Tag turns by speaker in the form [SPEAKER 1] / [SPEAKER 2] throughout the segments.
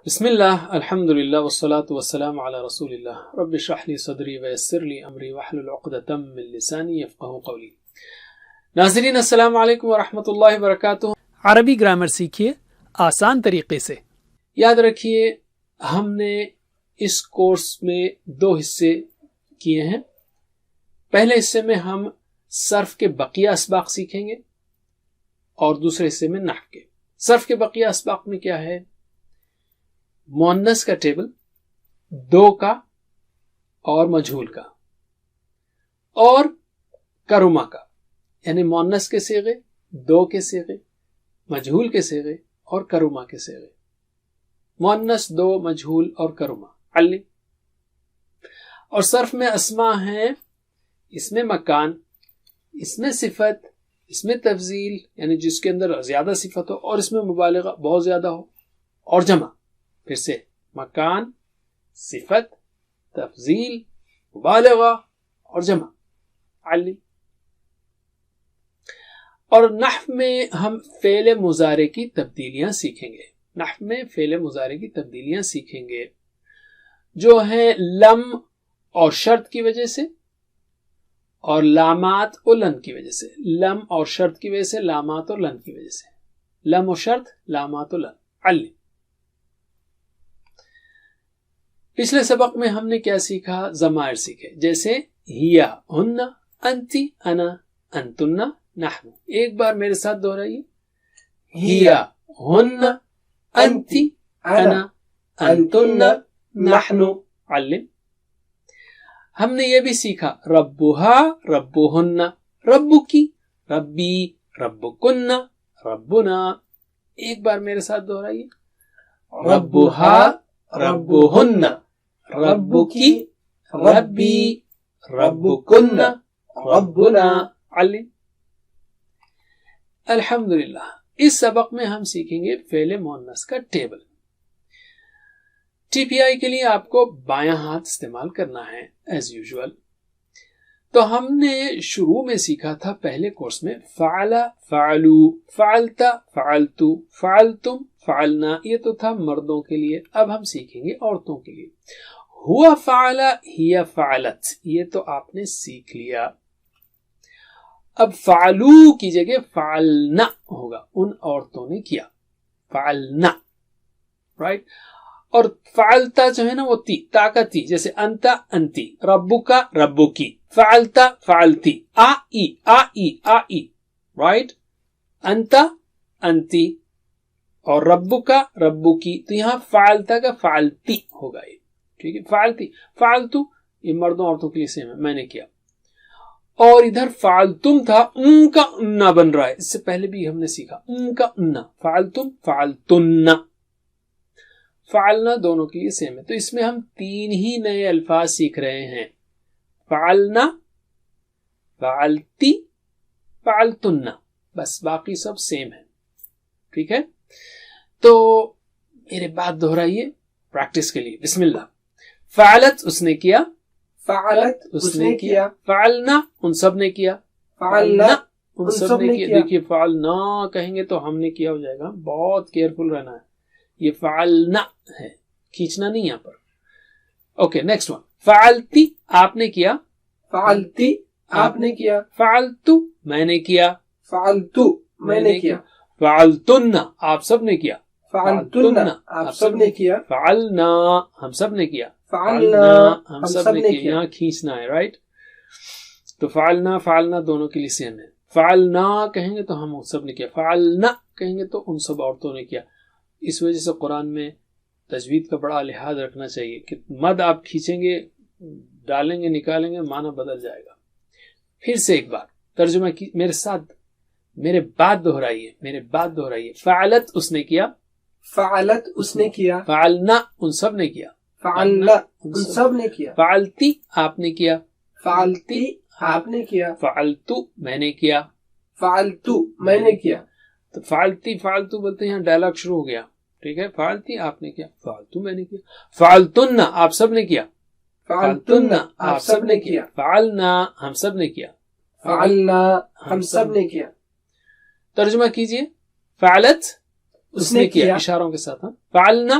[SPEAKER 1] بسم اللہ الحمد للہ والصلاة والسلام علی رسول اللہ رب اشرح لی صدری ویسر لی امری واحلل عقدۃ من لسانی یفقہوا قولی۔ ناظرین السلام علیکم ورحمۃ اللہ وبرکاتہ۔
[SPEAKER 2] عربی گرامر سیکھیے آسان طریقے سے۔
[SPEAKER 1] یاد رکھیے ہم نے اس کورس میں 2 حصے کیے ہیں۔ پہلے حصے میں ہم صرف کے بقیہ اسباق سیکھیں گے اور دوسرے حصے میں نحو کے۔ صرف کے بقیہ اسباق میں کیا ہے؟ مؤنث کا ٹیبل، دو کا اور مجہول کا، اور کرما کا، یعنی مؤنث کے صیغے، دو کے صیغے، مجہول کے صیغے اور کرما کے صیغے۔ مؤنث، دو، مجہول اور کرما علم۔ اور صرف میں اسماء ہیں، اس میں مکان، اس میں صفت، اس میں تفضیل یعنی جس کے اندر زیادہ صفت ہو اور اس میں مبالغہ بہت زیادہ ہو، اور جمع۔ پھر سے مکان، صفت، تفضیل، مبالغہ اور جمع علم۔ اور نحو میں ہم فعل مضارع کی تبدیلیاں سیکھیں گے۔ نحو میں فعل مضارع کی تبدیلیاں سیکھیں گے جو ہیں لم اور شرط کی وجہ سے اور لامات و لن کی وجہ سے۔ لم اور شرط کی وجہ سے، لامات اور لن کی وجہ سے۔ لم و شرط، لامات و لن علم۔ پچھلے سبق میں ہم نے کیا سیکھا؟ ضمائر سیکھے، جیسے ہیا، ہن، انتی، انا، انتن، نحن۔ ایک بار میرے ساتھ دہرائیے، ہیا، ہن، انتی، انا، انتن، نحن علم۔ ہم نے یہ بھی سیکھا ربھا، ربہن، ربکی، ربی، ربکن، ربنا۔ ایک بار میرے ساتھ دہرائیے، ربھا، ربہن، ربکی، ربی، ربکن، ربنا علم۔ الحمدللہ اس سبق میں ہم سیکھیں گے فعل مؤنث کا ٹیبل۔ ٹی پی آئی کے لیے آپ کو بایاں ہاتھ استعمال کرنا ہے ایز یوزول۔ تو ہم نے شروع میں سیکھا تھا پہلے کورس میں فعل، فعلو، فعلت، فعلتو، فعلتم، فعلنا۔ یہ تو تھا مردوں کے لیے، اب ہم سیکھیں گے عورتوں کے لیے۔ ہوا فعل، ہی فعلت، یہ تو آپ نے سیکھ لیا۔ اب فعلو کی جگہ فعلنا ہوگا، ان عورتوں نے کیا، فعلنا، رائٹ۔ اور فعلتا جو ہے نا وہ تی، تا کا تی، جیسے انتا، انتی، ربکا، ربکی، فعلتا، فعلتی، آئی، آئی، آئی، رائٹ۔ انتا، انتی اور ربکا، ربکی، تو یہاں فعلتا کا فعلتی ہوگا، یہ ٹھیک ہے۔ فعلتی، فعلتو یہ مردوں عورتوں کے لیے سیم ہے، میں نے کیا۔ اور ادھر فعلتم تھا، ان کا انہ بن رہا ہے، اس سے پہلے بھی ہم نے سیکھا ان کا انہ، فعلتم، فعلتن، فعلنا دونوں کے لیے سیم ہے۔ تو اس میں ہم 3 ہی نئے الفاظ سیکھ رہے ہیں، فعلنا، فعلتی، فعلتن، بس باقی سب سیم ہے، ٹھیک ہے۔ تو میرے بات دہرائیے پریکٹس کے لیے، بسم اللہ۔ فعلت اس نے کیا،
[SPEAKER 2] فعلت
[SPEAKER 1] اس نے کیا، فعلنا ان سب نے کیا،
[SPEAKER 2] فعلنا
[SPEAKER 1] ان سب نے کیا۔ دیکھیے فعلنا کہیں گے تو ہم نے کیا ہو جائے گا، بہت کیئرفل رہنا ہے۔ یہ فعلنا ہے، کھینچنا نہیں یہاں پر۔ اوکے نیکسٹ ون، فعلتی آپ نے کیا،
[SPEAKER 2] فعلتی آپ نے کیا،
[SPEAKER 1] فعلتو میں نے کیا،
[SPEAKER 2] فعلتو میں نے کیا،
[SPEAKER 1] فعلتن آپ سب نے کیا،
[SPEAKER 2] فعلتن آپ سب نے کیا،
[SPEAKER 1] فعلنا ہم سب نے کیا،
[SPEAKER 2] فعلنا
[SPEAKER 1] ہم سب نے کیا۔ یہاں کھینچنا ہے، رائٹ۔ تو فعلنا، فعلنا دونوں کے لیے سیم ہے۔ فعلنا کہیں گے تو ہم سب نے کیا، فعلنا کہیں گے تو ان سب عورتوں نے کیا۔ اس وجہ سے قرآن میں تجوید کا بڑا لحاظ رکھنا چاہیے کہ مد آپ کھینچیں گے، ڈالیں گے، نکالیں گے، معنی بدل جائے گا۔ پھر سے ایک بار ترجمہ کی میرے ساتھ، میرے بات دہرائیے، میرے بات دہرائیے۔ فعلت اس نے کیا،
[SPEAKER 2] فعلت اس نے کیا،
[SPEAKER 1] فعلنا ان سب نے کیا،
[SPEAKER 2] فعلنا ان سب نے کیا،
[SPEAKER 1] فعلتی آپ نے کیا،
[SPEAKER 2] فعلتی آپ نے کیا،
[SPEAKER 1] فعلتو میں نے کیا،
[SPEAKER 2] فعلتو میں نے کیا۔
[SPEAKER 1] تو فعلتی فعلتو بولتے ہیں، یہاں ڈائلاگ شروع ہو گیا، ٹھیک ہے۔ فعلتی آپ نے کیا، فعلتو میں نے کیا، فعلتن آپ سب نے کیا،
[SPEAKER 2] فعلتن آپ سب نے کیا،
[SPEAKER 1] فعلنا ہم سب نے کیا،
[SPEAKER 2] فعلنا ہم سب نے کیا۔
[SPEAKER 1] ترجمہ کیجئے، فعلت اس نے کیا، اشاروں کے ساتھ، فعلنا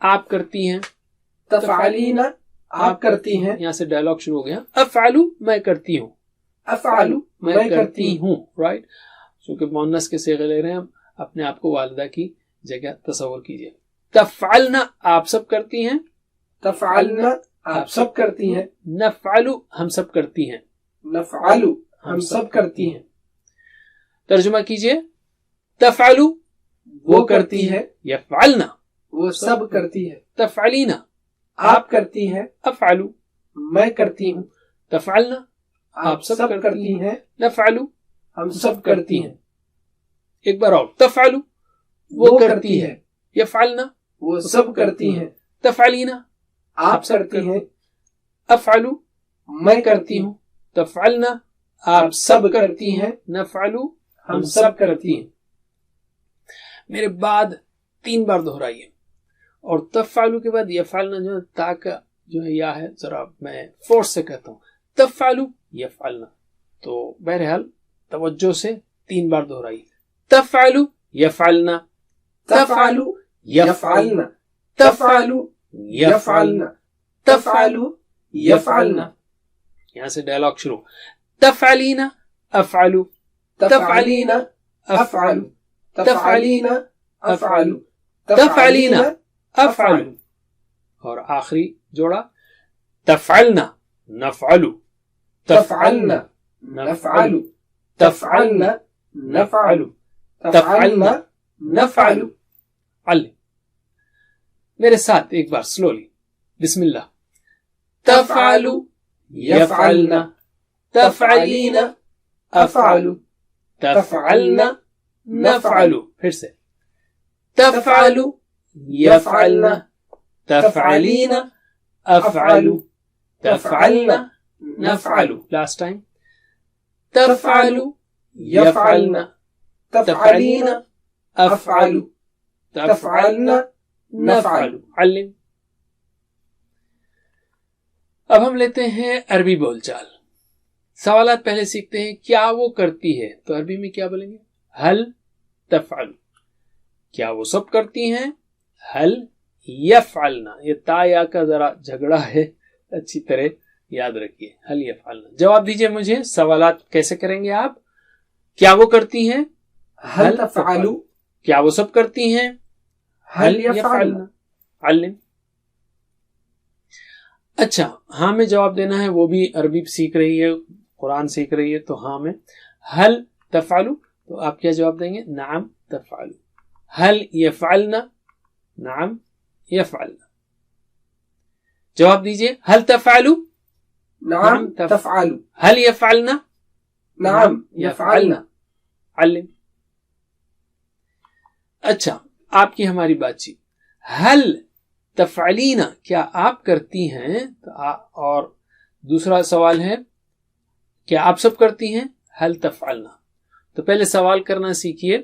[SPEAKER 1] آپ کرتی ہیں.
[SPEAKER 2] تفعلین آپ کرتی ہیں.
[SPEAKER 1] یہاں سے ڈائلاگ شروع ہو گیا. افعلو میں کرتی ہوں.
[SPEAKER 2] افعلو
[SPEAKER 1] میں کرتی ہوں. رائٹ. چونکہ مؤنث کے صیغے لے رہے ہیں ہم, اپنے آپ کو والدہ کی جگہ تصور کیجئے. تفعلنا آپ سب کرتی ہیں.
[SPEAKER 2] تفعلنا آپ سب کرتی ہیں.
[SPEAKER 1] نفعلو ہم سب کرتی ہیں.
[SPEAKER 2] نفعلو ہم سب کرتی ہیں.
[SPEAKER 1] ترجمہ کیجئے. تفعلو
[SPEAKER 2] وہ کرتی ہے.
[SPEAKER 1] یفعلنا
[SPEAKER 2] وہ سب کرتی ہے.
[SPEAKER 1] تفعلینا
[SPEAKER 2] آپ کرتی ہیں.
[SPEAKER 1] افعلو
[SPEAKER 2] میں کرتی ہوں.
[SPEAKER 1] تفعلنا
[SPEAKER 2] آپ سب کرتی ہیں.
[SPEAKER 1] نفعلو
[SPEAKER 2] ہم سب کرتی ہیں.
[SPEAKER 1] ایک بار اور. تفعلو
[SPEAKER 2] وہ کرتی ہے.
[SPEAKER 1] یفعلنا
[SPEAKER 2] وہ سب کرتی ہیں.
[SPEAKER 1] تفعلینا
[SPEAKER 2] آپ کرتی ہیں.
[SPEAKER 1] افعلو
[SPEAKER 2] میں کرتی ہوں.
[SPEAKER 1] تفعلنا
[SPEAKER 2] آپ سب کرتی ہیں.
[SPEAKER 1] نفعلو
[SPEAKER 2] ہم سب کرتی ہیں.
[SPEAKER 1] میرے بعد 3 بار دہرائیے. اور تفعلو کے بعد یفعلنا جو ہے تا کا جو ہے یا ہے, ذرا میں فورس سے کہتا ہوں. تفعلو یفعلنا. تو بہرحال توجہ سے 3 بار دہرائیے. تفعلو یفعلنا.
[SPEAKER 2] تفعلو یفعلنا. تفعلو یفعلنا. تفعلو یفعلنا.
[SPEAKER 1] یہاں سے ڈائلاگ شروع. تفعلینا افعلو.
[SPEAKER 2] تفعلین افعلو. تفعلین افعلو.
[SPEAKER 1] تفعلینا افعلو. اور آخری جوڑا. تفعلنا نفعلو.
[SPEAKER 2] تفعلنا نفعلو. تفعلنا نفعلو. تفعلنا نفعلو.
[SPEAKER 1] علم. میرے ساتھ ایک بار سلولی. بسم اللہ. تفعلو یفعلنا. تفعلین
[SPEAKER 2] افعلو.
[SPEAKER 1] تفعلنا نفعلو. پھر سے. تفعلو یفعلنا. تفعلین افعلو. تفعلنا نفعلو. Last time. تفعلو یفعلنا. تفعلین افعلو.
[SPEAKER 2] تفعلنا نفعلو.
[SPEAKER 1] علم. اب ہم لیتے ہیں عربی بول چال. سوالات پہلے سیکھتے ہیں. کیا وہ کرتی ہے تو عربی میں کیا بولیں گے؟ ہل تفعل. کیا وہ سب کرتی ہیں؟ ہل یفعلنا. یہ تا یا کا ذرا جھگڑا ہے, اچھی طرح یاد رکھیے. ہل یفعلنا. جواب دیجئے مجھے. سوالات کیسے کریں گے آپ؟ کیا وہ کرتی ہیں؟
[SPEAKER 2] ہل تفعلو.
[SPEAKER 1] کیا وہ سب کرتی ہیں؟
[SPEAKER 2] ہل یفعلنا.
[SPEAKER 1] علم. اچھا, ہاں میں جواب دینا ہے. وہ بھی عربی سیکھ رہی ہے, قرآن سیکھ رہی ہے, تو ہاں میں. ہل تفعلو تو آپ کیا جواب دیں گے؟ نعم تفعلو. ہل یفعلنا. نعم یفعلنا. جواب دیجئے. ہل تفعلو.
[SPEAKER 2] نعم تفعلو.
[SPEAKER 1] ہل یفعلنا.
[SPEAKER 2] نعم یفعلنا.
[SPEAKER 1] علم. اچھا, آپ کی ہماری بات چیت. ہل تفعلینا کیا آپ کرتی ہیں؟ اور دوسرا سوال ہے کیا آپ سب کرتی ہیں؟ ہل تفعلنا. تو پہلے سوال کرنا سیکھیے.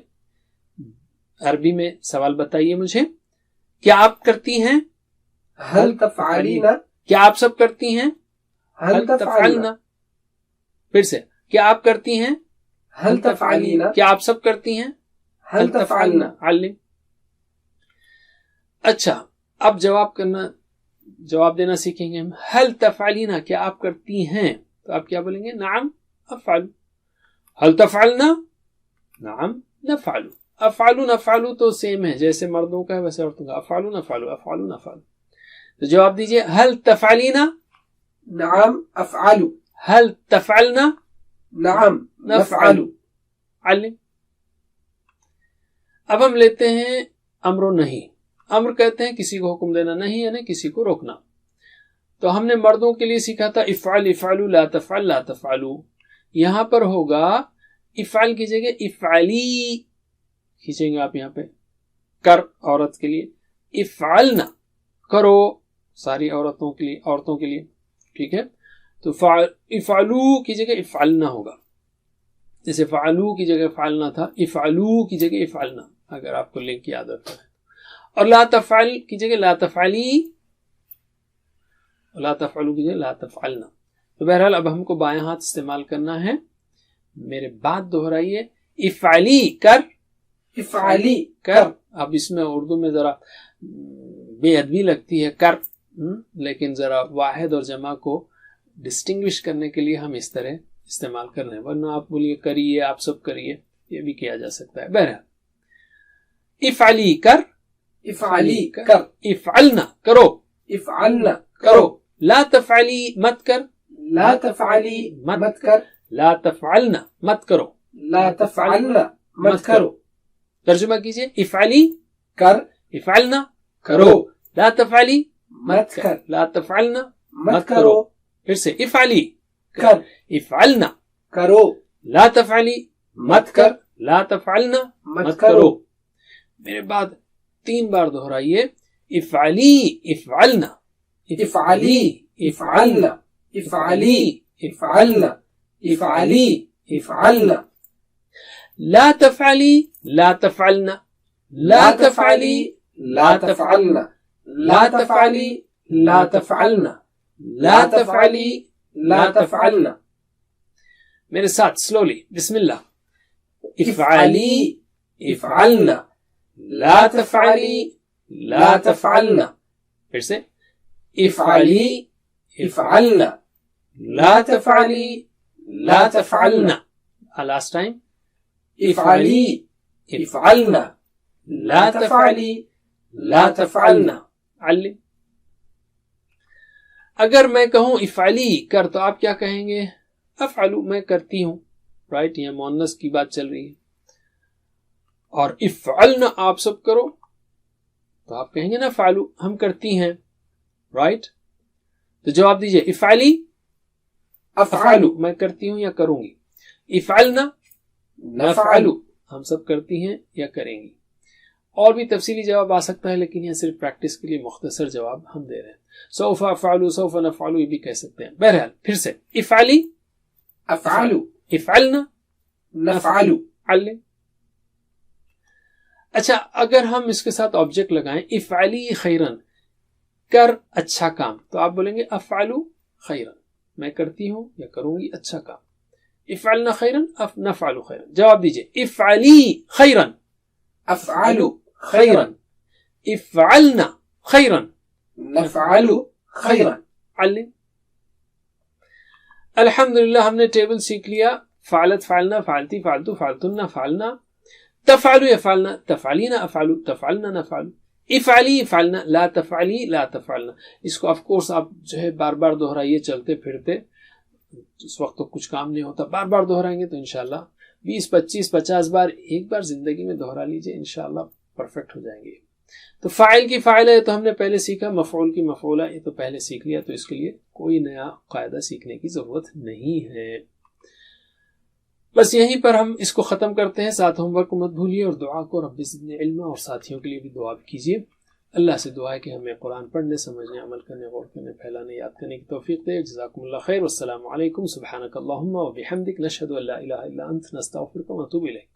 [SPEAKER 1] عربی میں سوال بتائیے مجھے. کیا آپ کرتی ہیں؟
[SPEAKER 2] ہل تفعلینا.
[SPEAKER 1] کیا آپ سب کرتی ہیں؟
[SPEAKER 2] ہل تفعلنا.
[SPEAKER 1] پھر سے. کیا آپ کرتی ہیں؟
[SPEAKER 2] ہل تفعلینا.
[SPEAKER 1] کیا آپ سب کرتی ہیں؟
[SPEAKER 2] ہل تفعلنا.
[SPEAKER 1] علم. اچھا, اب جواب دینا سیکھیں گے ہم. ہل تفعلینا کیا آپ کرتی ہیں تو آپ کیا بولیں گے؟ نعم افعل. ہل تفعلنا. نعم نفعل. افعلو نفعلو تو سیم ہے, جیسے مردوں کا ہے ویسے عورتوں کا. افعلو نفعلو. افعلو نفعلو. تو جواب دیجئے. ہل تفعلینا.
[SPEAKER 2] نعم افعلو.
[SPEAKER 1] ہل تفعلنا.
[SPEAKER 2] نعم نفعلو.
[SPEAKER 1] علم. اب ہم لیتے ہیں امر و نہیں. امر کہتے ہیں کسی کو حکم دینا, نہیں یعنی کسی کو روکنا. تو ہم نے مردوں کے لیے سیکھا تھا افعل افعلو لا تفعل لا تفعلو. یہاں پر ہوگا افعل کی جگہ افعلی کھینچیں گے آپ یہاں پہ. کر عورت کے لیے. افعلنا کرو ساری عورتوں کے لیے. ٹھیک ہے, تو افعلو کی جگہ افعلنا ہوگا. جیسے فعلو کی جگہ فعلنا تھا, افعلو کی جگہ افعلنا, اگر آپ کو لنک یاد رکھنا ہے. اور لا تفعل کی جگہ لا تفعلی. لا تفعلو کی جگہ لا تفعلنا. تو بہرحال اب ہم کو بائیں ہاتھ استعمال کرنا ہے. میرے بات دہرائیے. افعلی کر.
[SPEAKER 2] افعلی
[SPEAKER 1] کر. اب اس میں اردو میں ذرا بے ادبی لگتی ہے کر، لیکن ذرا واحد اور جمع کو ڈسٹنگوش کرنے کے لیے ہم اس طرح استعمال کر رہے ہیں، ورنہ آپ بولیے کریے، آپ سب کریے، یہ بھی کیا جا سکتا ہے. بہرحال افعلی کر،
[SPEAKER 2] افعلی کر،
[SPEAKER 1] افعلنا کرو،
[SPEAKER 2] افعلنا
[SPEAKER 1] کرو. لا تفعلی مت کر،
[SPEAKER 2] لا تفعلی مت کر،
[SPEAKER 1] لا تفعلنا مت کرو،
[SPEAKER 2] لا تفعلنا مت کرو.
[SPEAKER 1] ترجمہ کیجئے. افعلی
[SPEAKER 2] کر،
[SPEAKER 1] افعلنا
[SPEAKER 2] کرو،
[SPEAKER 1] لا تفعلی
[SPEAKER 2] مت کر،
[SPEAKER 1] لا تفعلنا
[SPEAKER 2] مت کرو.
[SPEAKER 1] پھر سے افعلی
[SPEAKER 2] کر،
[SPEAKER 1] افعلنا
[SPEAKER 2] کرو،
[SPEAKER 1] لا تفعلی
[SPEAKER 2] مت کر،
[SPEAKER 1] لا تفعلنا
[SPEAKER 2] مت کرو.
[SPEAKER 1] میرے بعد 3 بار دہرائیے. افعلی افعلنا،
[SPEAKER 2] افعلی افعلنا، افعلی افعلنا، افعلی افعلنا.
[SPEAKER 1] لا تفعلی لا تفعلنا،
[SPEAKER 2] لا تفعلی لا تفعلنا، لا تفعلی لا تفعلنا، لا تفعلی لا تفعلنا.
[SPEAKER 1] میرے ساتھ سلولی. بسم اللہ.
[SPEAKER 2] افعلی افعلنا، لا تفعلی لا تفعلنا.
[SPEAKER 1] پھر سے.
[SPEAKER 2] افعلی افعلنا، لا تفعلی لا تفعلنا.
[SPEAKER 1] Last time.
[SPEAKER 2] افعلی افعلنا، لا تفعلی لا تفعلنا.
[SPEAKER 1] علم. اگر میں کہوں افعلی کر تو آپ کیا کہیں گے؟ افعلو میں کرتی ہوں، رائٹ. یہ مؤنث کی بات چل رہی ہے. اور افعلنا آپ سب کرو تو آپ کہیں گے نا فعلو ہم کرتی ہیں، رائٹ. تو جواب دیجئے. افعلی
[SPEAKER 2] افعلو
[SPEAKER 1] میں کرتی ہوں یا کروں گی. افعلنا
[SPEAKER 2] نفعلو
[SPEAKER 1] ہم سب کرتی ہیں یا کریں گی. اور بھی تفصیلی جواب آ سکتا ہے، لیکن یہ صرف پریکٹس کے لیے مختصر جواب ہم دے رہے ہیں. سوف افعلو سوف نفعلو یہ بھی کہہ سکتے ہیں. بہرحال پھر سے. افعلی
[SPEAKER 2] افعلو
[SPEAKER 1] افعلنا
[SPEAKER 2] نفعلو.
[SPEAKER 1] علم. اچھا اگر ہم اس کے ساتھ آبجیکٹ لگائیں افعلی خیرن کر اچھا کام، تو آپ بولیں گے افعلو خیرن میں کرتی ہوں یا کروں گی اچھا کام. افعلنا خیرن نفعلو خیرن. جواب دیجئے. افعلی خیرن
[SPEAKER 2] افعلو خیرن،
[SPEAKER 1] افعلنا خیرن
[SPEAKER 2] نفعلو خیرن.
[SPEAKER 1] علم. الحمدللہ ہم نے ٹیبل سیکھ لیا. فعلت فعلنا فعلتی فعلتو فعلتن فعلنا، تفعلو یفعلنا تفعلینا افعلو تفعلنا نفعلو، افعلی افعلنا لا تفعلی لا تفعلنا. اس کو آف کورس آپ جو ہے بار بار دہرائیے چلتے پھرتے. اس وقت تو کچھ کام نہیں ہوتا، بار بار دہرائیں گے تو انشاءاللہ 20 25 50 بار ایک بار زندگی میں دہرا لیجئے، انشاءاللہ پرفیکٹ ہو جائیں گے. تو فاعل کی فاعل ہے تو ہم نے پہلے سیکھا، مفعول کی مفعولہ یہ تو پہلے سیکھ لیا، تو اس کے لیے کوئی نیا قاعدہ سیکھنے کی ضرورت نہیں ہے. بس یہیں پر ہم اس کو ختم کرتے ہیں. ساتھ ہوم ورک کو مت بھولیے اور دعا کو رب زدنی علما، اور ساتھیوں کے لیے بھی دعا کیجیے. اللہ سے دعا ہے کہ ہمیں قرآن پڑھنے، سمجھنے، عمل کرنے، غور کرنے، پھیلانے، یاد کرنے کی توفیق دے. جزاکم اللہ خیر. والسلام علیکم. سبحانک اللہم وبحمدک، نشہد ان لا الہ الا انت، نستغفرک ونتوب الیک.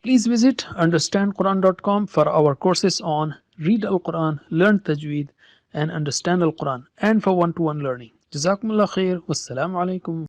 [SPEAKER 1] Please visit understandquran.com for our courses on Read Al-Quran, Learn Tajweed and Understand Al-Quran, and for one-to-one learning. Jazakumullah khair. Wassalamu alaikum.